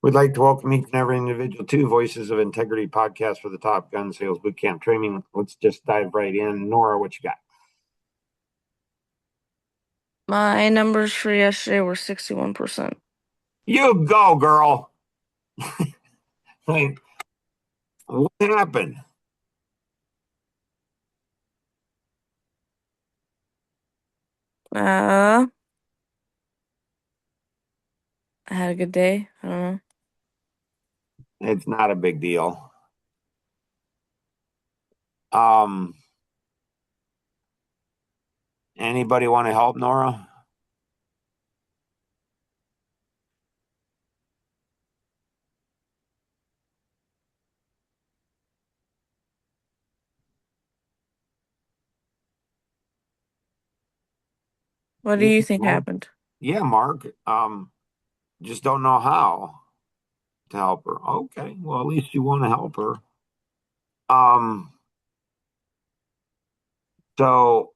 We'd like to welcome each and every individual to Voices of Integrity podcast for the Top Gun Sales Bootcamp Training. Let's just dive right in. Nora, what you got? My numbers for yesterday were 61%. You go, girl. Like, what happened? Uh, I had a good day. I don't know. It's not a big deal. Um, Anybody want to help Nora? What do you think happened? Yeah, Mark. Just don't know how to help her. Okay, well, at least you want to help her. Um, so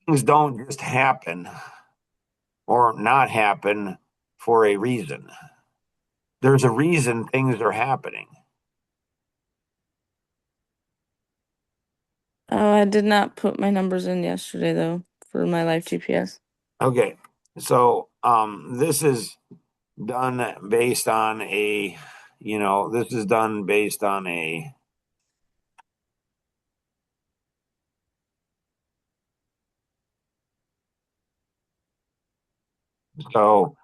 things don't just happen or not happen for a reason. There's a reason things are happening. Oh, I did not put my numbers in yesterday though for my life GPS. Okay, so this is done based on a, this is done based on a, so,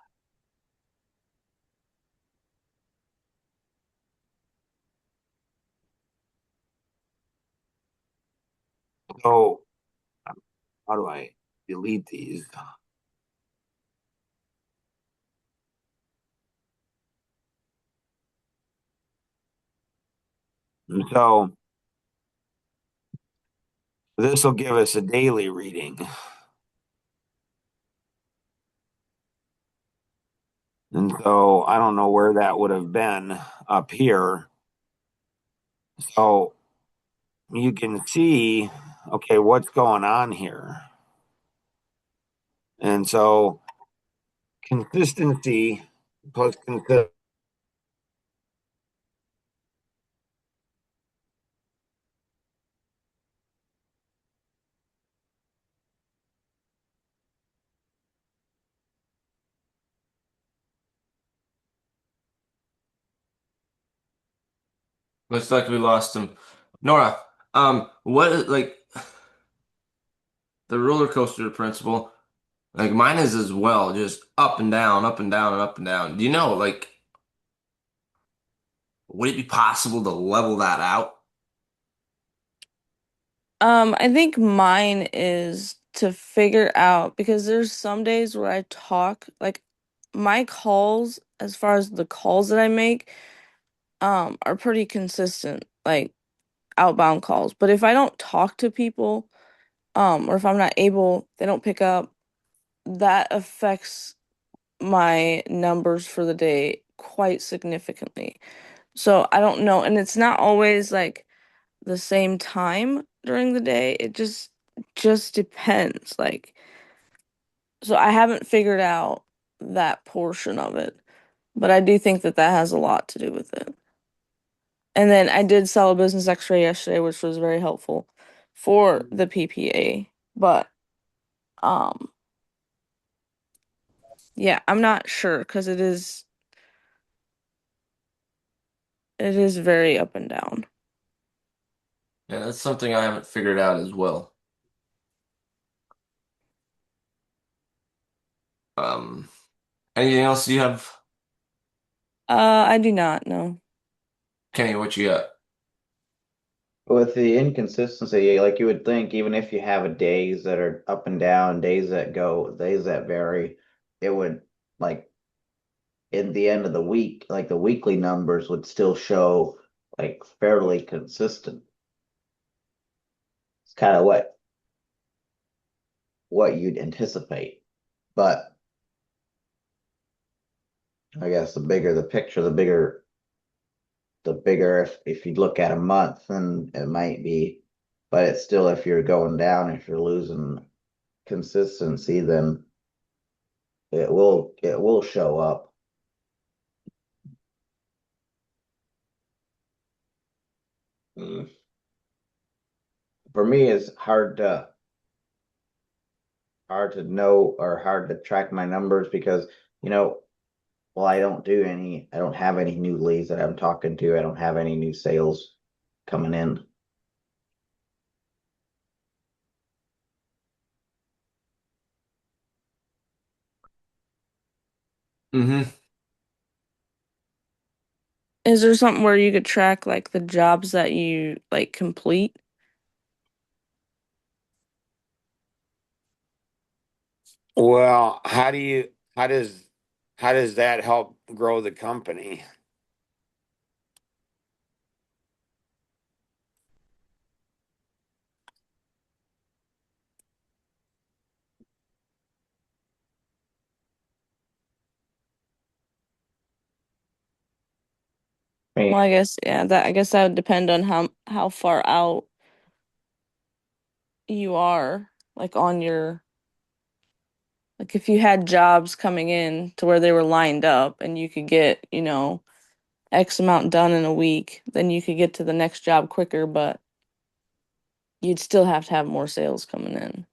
so how do I delete these? And so this will give us a daily reading. And so I don't know where that would have been up here. So you can see, okay, what's going on here. And so consistency plus consistency. Looks like we lost him. Nora, what is like the roller coaster principle? Like mine is as well, just up and down, up and down, and up and down. Do you know, like, would it be possible to level that out? I think mine is to figure out because there's some days where I talk like my calls as far as the calls that I make are pretty consistent, like outbound calls. But if I don't talk to people, or if I'm not able, they don't pick up, that affects my numbers for the day quite significantly. So I don't know, and it's not always like the same time during the day. It just depends. Like, so I haven't figured out that portion of it, but I do think that that has a lot to do with it. And then I did sell a business x-ray yesterday, which was very helpful for the PPA. But um yeah, I'm not sure because it is very up and down. Yeah, that's something I haven't figured out as well. Um, Anything else you have, I do not know. Kenny? What you got? With the inconsistency, like you would think, even if you have a days that are up and down, days that go, days that vary, it would like in the end of the week, like the weekly numbers would still show like fairly consistent. It's kind of what you'd anticipate. But I guess the bigger the picture, the bigger if you look at a month, then it might be, but it's still if you're going down, if you're losing consistency, then it will show up. Mm. For me, it's hard to know or hard to track my numbers because, you know, well, I don't have any new leads that I'm talking to. I don't have any new sales coming in. Mm-hmm. Is there something where you could track like the jobs that you like complete? Well, how does how does that help grow the company? I mean, Well, I guess that would depend on how far out you are, like on your like if you had jobs coming in to where they were lined up and you could get, X amount done in a week, then you could get to the next job quicker, but you'd still have to have more sales coming in.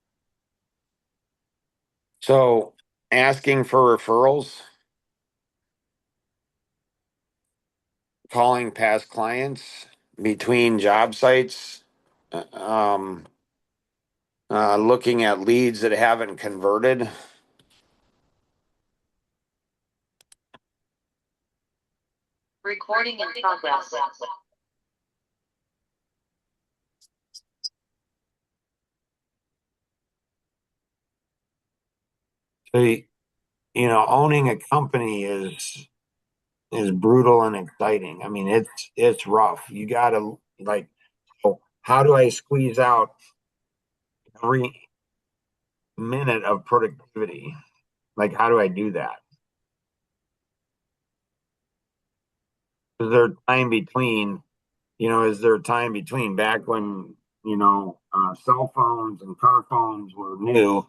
So asking for referrals, calling past clients between job sites, uh, um, looking at leads that haven't converted. Recording in progress. So, owning a company is brutal and exciting. I mean, it's rough. You gotta like, oh, how do I squeeze out every minute of productivity? Like, how do I do that? Is there time between, is there time between back when, cell phones and car phones were new?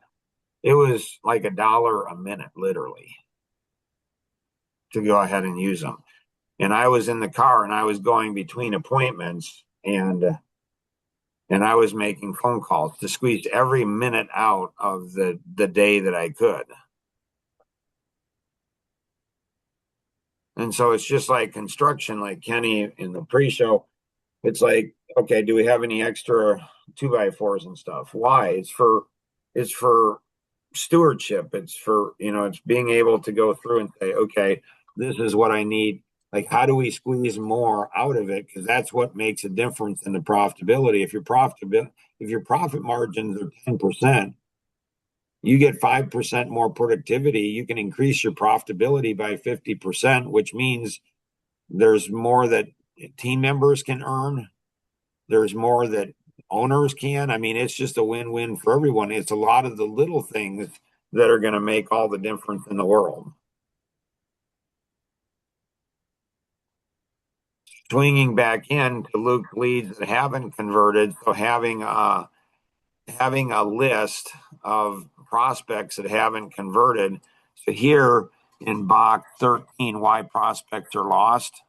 It was like $1 a minute, literally, to go ahead and use them. And I was in the car and I was going between appointments and I was making phone calls to squeeze every minute out of the day that I could. And so it's just like construction, like Kenny in the pre-show. It's like, okay, do we have any extra 2x4s and stuff? Why? It's for stewardship. It's for, it's being able to go through and say, okay, this is what I need. Like, how do we squeeze more out of it? Because that's what makes a difference in the profitability. If your profit margins are 10%, you get 5% more productivity, you can increase your profitability by 50%, which means there's more that team members can earn. There's more that owners can. I mean, it's just a win-win for everyone. It's a lot of the little things that are going to make all the difference in the world. Swinging back in to Luke leads that haven't converted. So having a list of prospects that haven't converted. So here in box 13, why prospects are lost.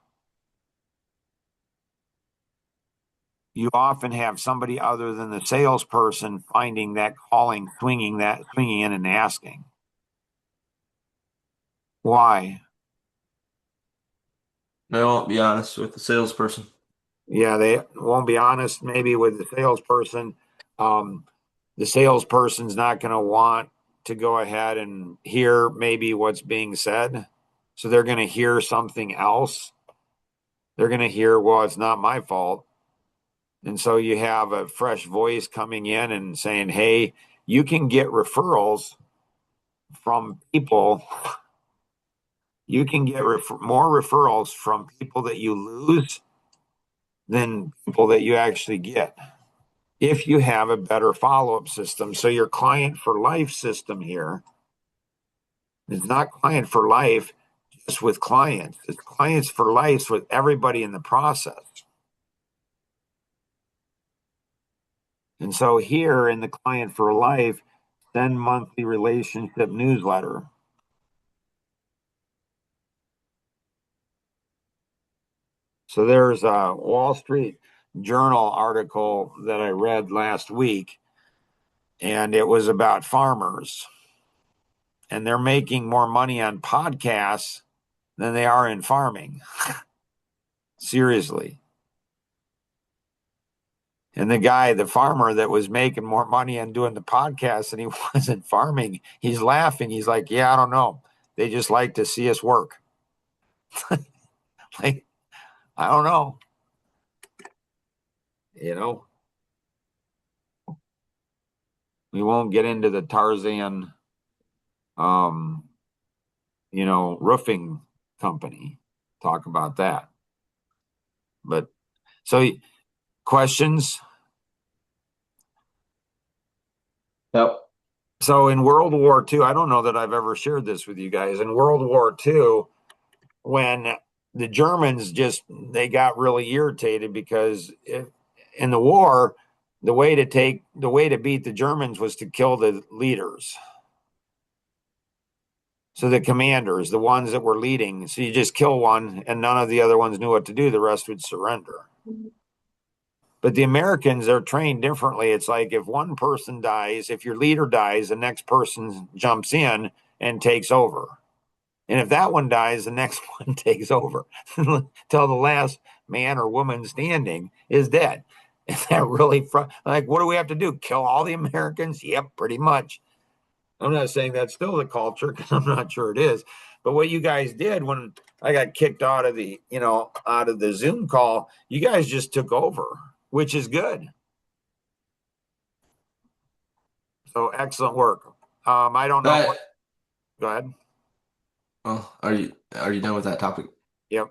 You often have somebody other than the salesperson finding that calling, swinging in and asking. Why? They won't be honest with the salesperson. Yeah, they won't be honest maybe with the salesperson. The salesperson's not going to want to go ahead and hear maybe what's being said. So they're going to hear something else. They're going to hear, well, it's not my fault. And so you have a fresh voice coming in and saying, hey, you can get referrals from people. You can get more referrals from people that you lose than people that you actually get if you have a better follow-up system. So your client for life system here is not client for life just with clients. It's clients for life with everybody in the process. And so here in the client for life, Send monthly relationship newsletter. So there's a Wall Street Journal article that I read last week, and it was about farmers. And they're making more money on podcasts than they are in farming. Seriously. And the guy, the farmer that was making more money on doing the podcast than he was in farming, he's laughing. He's like, yeah, I don't know. They just like to see us work. Like, I don't know. You know, we won't get into the Tarzan, um, roofing company, talk about that. But so questions. Yep. So in World War II, I don't know that I've ever shared this with you guys. In World War II, when the Germans they got really irritated because in the war, the way to beat the Germans was to kill the leaders. So the commanders, the ones that were leading, so you just kill one and none of the other ones knew what to do. The rest would surrender. But the Americans are trained differently. It's like if one person dies, if your leader dies, the next person jumps in and takes over. And if that one dies, the next one takes over till the last man or woman standing is dead. Is that really like, what do we have to do? Kill all the Americans? Yep, pretty much. I'm not saying that's still the culture because I'm not sure it is. But what you guys did when I got kicked out of the Zoom call, you guys just took over, which is good. So excellent work. I don't know. Go ahead. Well, are you done with that topic? Yep.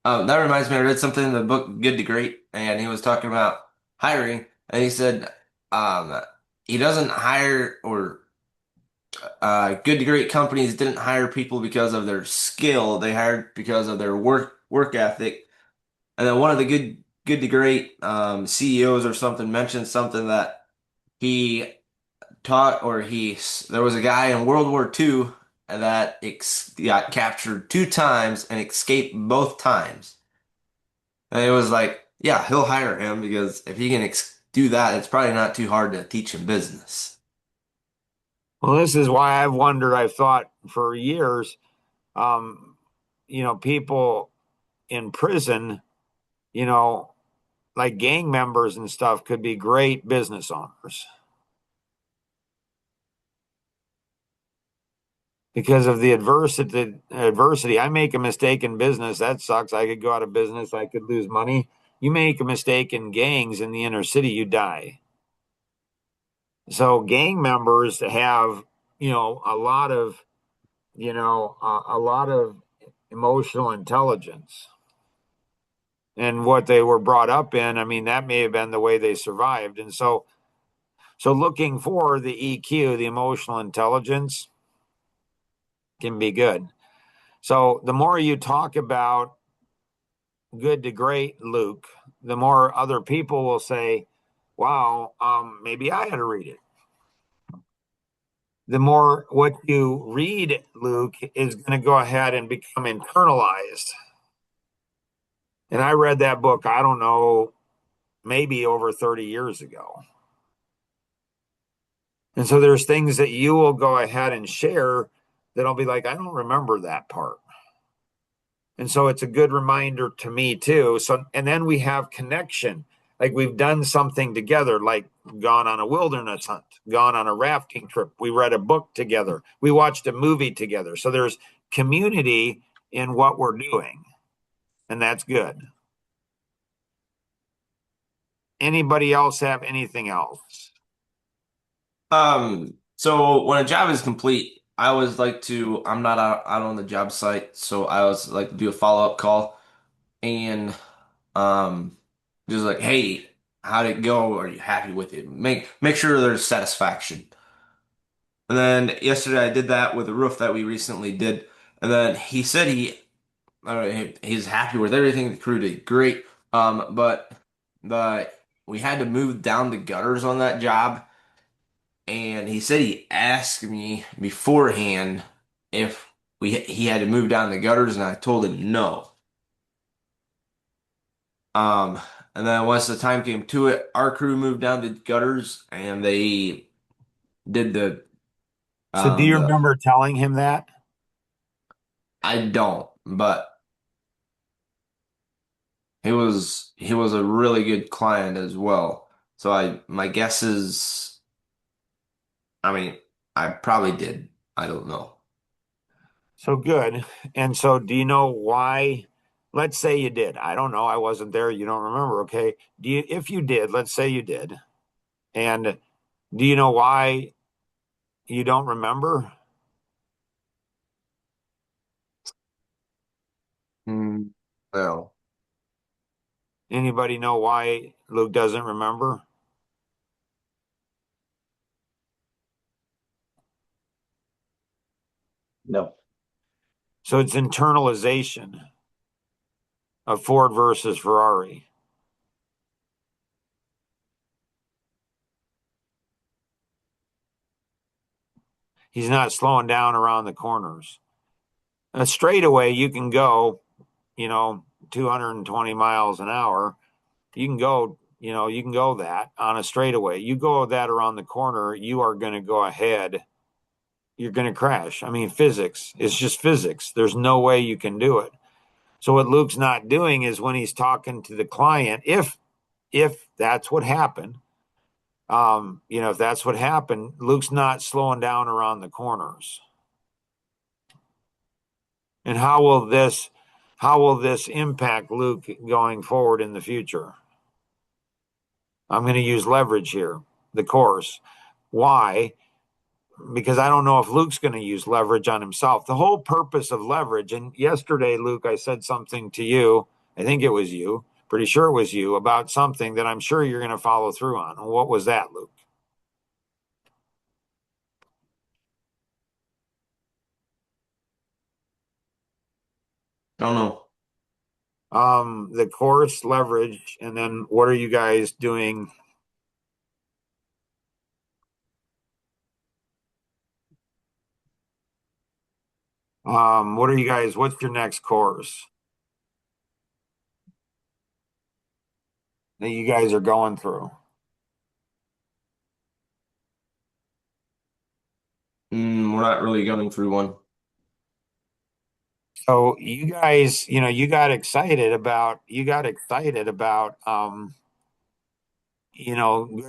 That reminds me, I read something in the book Good to Great, and he was talking about hiring, and he said um, he doesn't hire or Good to Great companies didn't hire people because of their skill; they hired because of their work ethic. And then one of the Good to Great CEOs or something mentioned something that he taught, or there was a guy in World War II that got captured 2 times and escaped both times. And it was like, yeah, he'll hire him because if he can do that, it's probably not too hard to teach him business. Well, this is why I've thought for years, people in prison, you know, like gang members and stuff could be great business owners because of the adversity. I make a mistake in business. That sucks. I could go out of business. I could lose money. You make a mistake in gangs in the inner city, you die. So gang members have, a lot of emotional intelligence and what they were brought up in. I mean, that may have been the way they survived. And so looking for the EQ, the emotional intelligence, can be good. So the more you talk about Good to Great, Luke, the more other people will say, wow, maybe I had to read it. The more what you read, Luke, is going to go ahead and become internalized. And I read that book, I don't know, maybe over 30 years ago. And so there's things that you will go ahead and share that I'll be like, I don't remember that part. And so it's a good reminder to me too. So, and then we have connection. Like we've done something together, like gone on a wilderness hunt, gone on a rafting trip. We read a book together. We watched a movie together. So there's community in what we're doing. And that's good. Anybody else have anything else? So when a job is complete, I always like to, I'm not out on the job site, so I always like to do a follow-up call and um, just like, hey, how'd it go? Are you happy with it? Make sure there's satisfaction. And then yesterday I did that with a roof that we recently did, and then he said he's happy with everything. The crew did great, but the we had to move down the gutters on that job. and he said he asked me beforehand if he had to move down the gutters, and I told him no. Um, and then once the time came to it, our crew moved down the gutters, and they did So do you the remember telling him that? I don't, but he was a really good client as well. So my guess is, I mean, I probably did. I don't know. So good. And so do you know why? Let's say you did. I don't know. I wasn't there. You don't remember. Okay. If you did, let's say you did. And do you know why you don't remember? Hmm. Well, Anybody know why Luke doesn't remember? No. So it's internalization of Ford versus Ferrari. He's not slowing down around the corners. A straightaway, you can go, 220 miles an hour. You can go that on a straightaway. You go that around the corner, you are going to go ahead. You're going to crash. I mean, physics. It's just physics. There's no way you can do it. So what Luke's not doing is when he's talking to the client, if that's what happened, if that's what happened, Luke's not slowing down around the corners. And how will this impact Luke going forward in the future? I'm going to use leverage here, the course. Why? Because I don't know if Luke's going to use leverage on himself. The whole purpose of leverage, and yesterday, Luke, I said something to you. I think it was you, pretty sure it was you, about something that I'm sure you're going to follow through on. What was that, Luke? I don't know. The course leverage, and then what are you guys doing? What's your next course that you guys are going through? We're not really going through one. So you guys, you got excited about good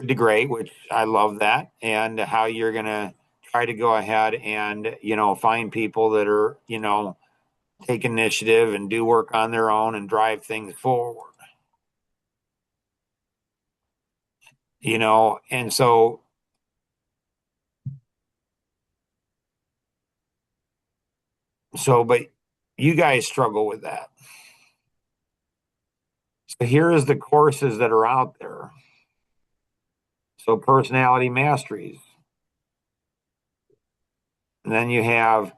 to great, which I love that, and how you're gonna try to go ahead and find people that are take initiative and do work on their own and drive things forward. And but you guys struggle with that. So here is the courses that are out there. So personality masteries. And then you have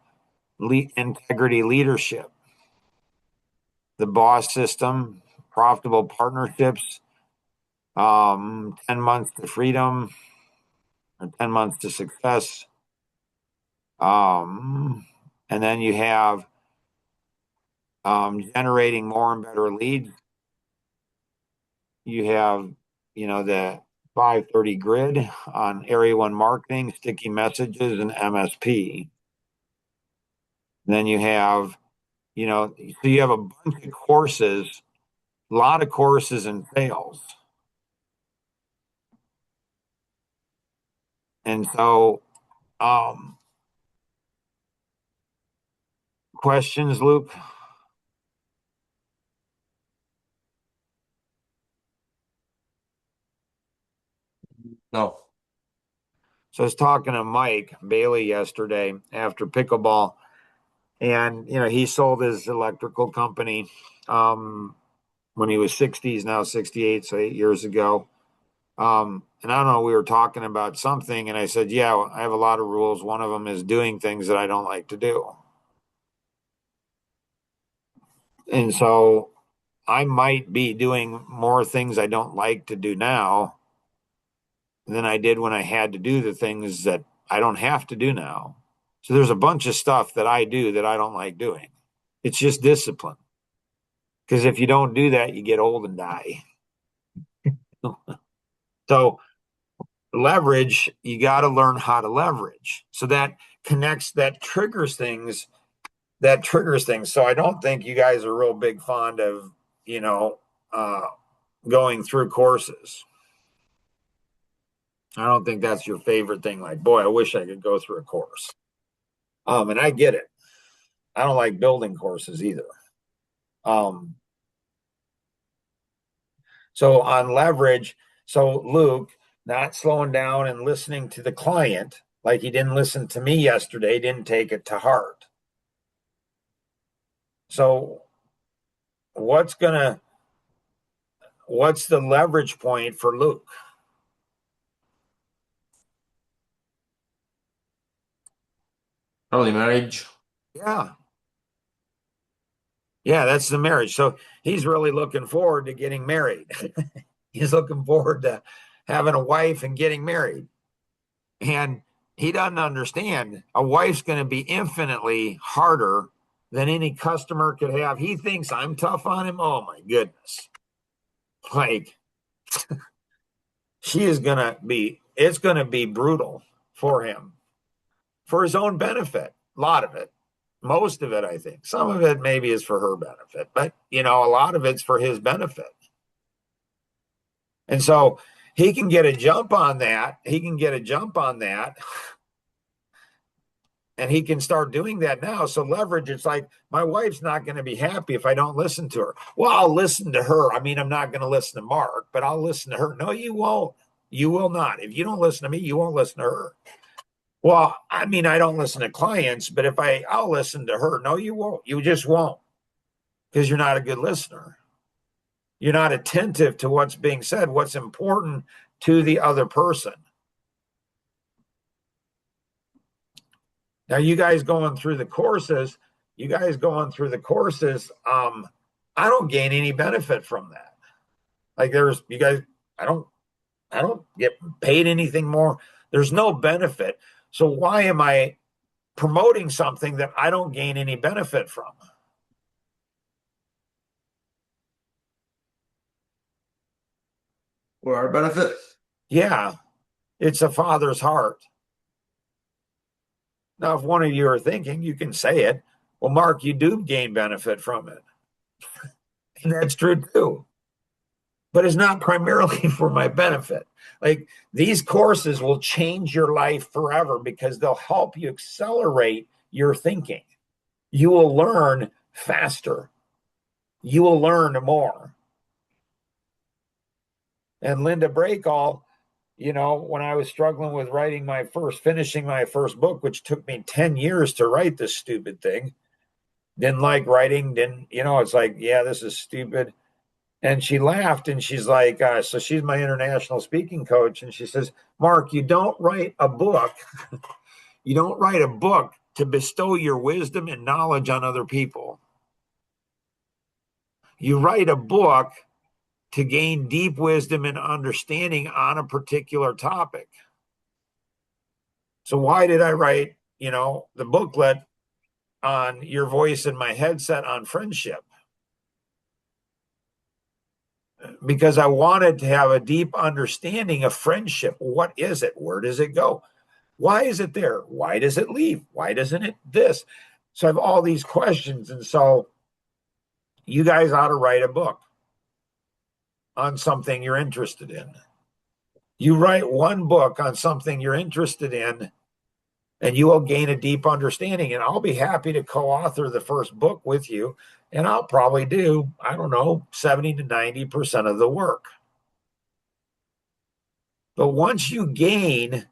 integrity leadership, the boss system, profitable partnerships, 10 months to freedom or 10 months to success. And then you have generating more and better leads. You have, the 530 grid on area one marketing, sticky messages, and MSP. Then you have, so you have a bunch of courses, a lot of courses in sales. And so, um, questions, Luke? No. So I was talking to Mike Bailey yesterday after pickleball, and he sold his electrical company when he was 60. He's now 68, so 8 years ago. And I don't know, we were talking about something, and I said, "Yeah, I have a lot of rules. One of them is doing things that I don't like to do." And so I might be doing more things I don't like to do now than I did when I had to do the things that I don't have to do now. So there's a bunch of stuff that I do that I don't like doing. It's just discipline. Because if you don't do that, you get old and die. So leverage, you got to learn how to leverage. So that connects, that triggers things. So I don't think you guys are real big fond of, uh, going through courses. I don't think that's your favorite thing. Like, boy, I wish I could go through a course. And I get it. I don't like building courses either. Um, so on leverage, so Luke, not slowing down and listening to the client, like he didn't listen to me yesterday, didn't take it to heart. So what's the leverage point for Luke? Early marriage. Yeah. Yeah, that's the marriage. So he's really looking forward to getting married. He's looking forward to having a wife and getting married. And he doesn't understand a wife's going to be infinitely harder than any customer could have. He thinks I'm tough on him. Oh my goodness. Like it's going to be brutal for him for his own benefit. A lot of it, most of it, I think. Some of it maybe is for her benefit, but a lot of it's for his benefit. And so he can get a jump on that. And he can start doing that now. So leverage, it's like, my wife's not going to be happy if I don't listen to her. Well, I'll listen to her. I mean, I'm not going to listen to Mark, but I'll listen to her. No, you won't. You will not. If you don't listen to me, you won't listen to her. Well, I mean, I don't listen to clients, but I'll listen to her. No, you won't. You just won't, because you're not a good listener. You're not attentive to what's being said, what's important to the other person. Now, you guys going through the courses, I don't gain any benefit from that. Like I don't get paid anything more. There's no benefit. So why am I promoting something that I don't gain any benefit from? For our benefit. Yeah, it's a father's heart. Now, if one of you are thinking, you can say it. Well, Mark, you do gain benefit from it. And that's true too. But it's not primarily for my benefit. Like, these courses will change your life forever because they'll help you accelerate your thinking. You will learn faster. You will learn more. And Linda Breakall, when I was struggling with finishing my first book, which took me 10 years to write this stupid thing, didn't like writing, it's like, yeah, this is stupid. And she laughed and she's like, so she's my international speaking coach. And she says, Mark, you don't write a book. You don't write a book to bestow your wisdom and knowledge on other people. You write a book to gain deep wisdom and understanding on a particular topic. So why did I write, the booklet on Your Voice in My Headset on friendship? Because I wanted to have a deep understanding of friendship. What is it? Where does it go? Why is it there? Why does it leave? Why doesn't it this? So I have all these questions. And so you guys ought to write a book on something you're interested in. You write one book on something you're interested in, and you will gain a deep understanding. And I'll be happy to co-author the first book with you. And I'll probably do, 70 to 90% of the work. But once you gain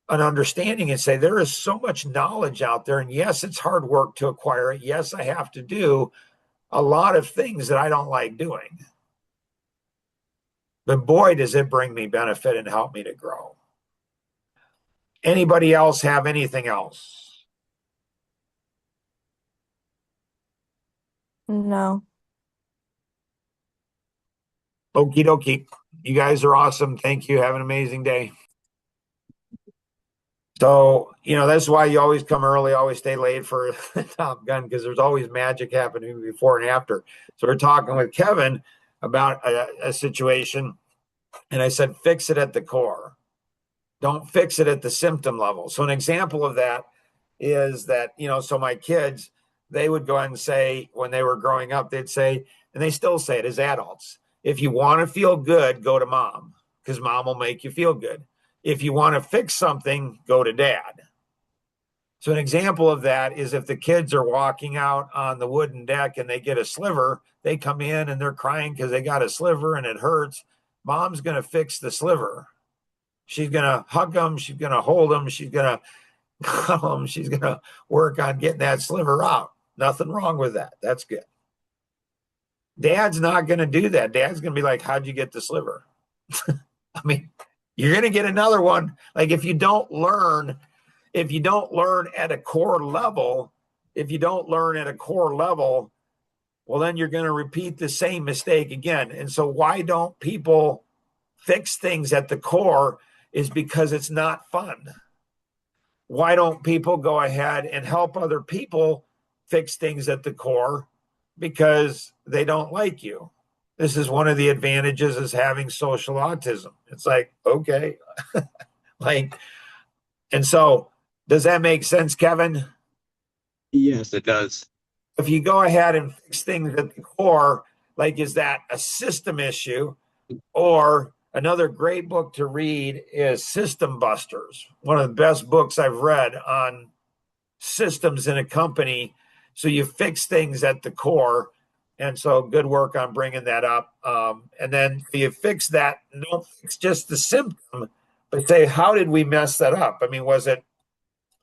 an understanding and say, there is so much knowledge out there, and yes, it's hard work to acquire it. Yes, I have to do a lot of things that I don't like doing. But boy, does it bring me benefit and help me to grow. Anybody else have anything else? No. Okie dokie. You guys are awesome. Thank you. Have an amazing day. So, that's why you always come early, always stay late for Top Gun, because there's always magic happening before and after. So we're talking with Kevin about a situation, and I said, fix it at the core. Don't fix it at the symptom level. So an example of that is that, so my kids, they would go ahead and say, when they were growing up, they'd say, and they still say it as adults, if you want to feel good, go to mom, because mom will make you feel good. If you want to fix something, go to dad. So an example of that is if the kids are walking out on the wooden deck and they get a sliver, they come in and they're crying because they got a sliver and it hurts. Mom's going to fix the sliver. She's going to hug them. She's going to hold them. She's going to cuddle them. She's going to work on getting that sliver out. Nothing wrong with that. That's good. Dad's not going to do that. Dad's going to be like, how'd you get the sliver? I mean, you're going to get another one. Like if you don't learn at a core level, well, then you're going to repeat the same mistake again. And so why don't people fix things at the core is because it's not fun. Why don't people go ahead and help other people fix things at the core? Because they don't like you. This is one of the advantages is having social autism. It's like, okay. And so does that make sense, Kevin? Yes, it does. If you go ahead and fix things at the core, like, is that a system issue? Or another great book to read is System Busters, one of the best books I've read on systems in a company. So you fix things at the core. And so good work on bringing that up. And then you fix that, don't fix just the symptom, but say, how did we mess that up? I mean, was it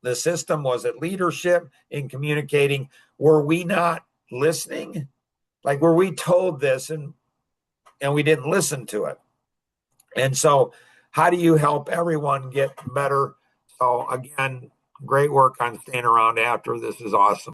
the system? Was it leadership in communicating? Were we not listening? Like, were we told this and we didn't listen to it? And so how do you help everyone get better? So again, great work on staying around after. This is awesome.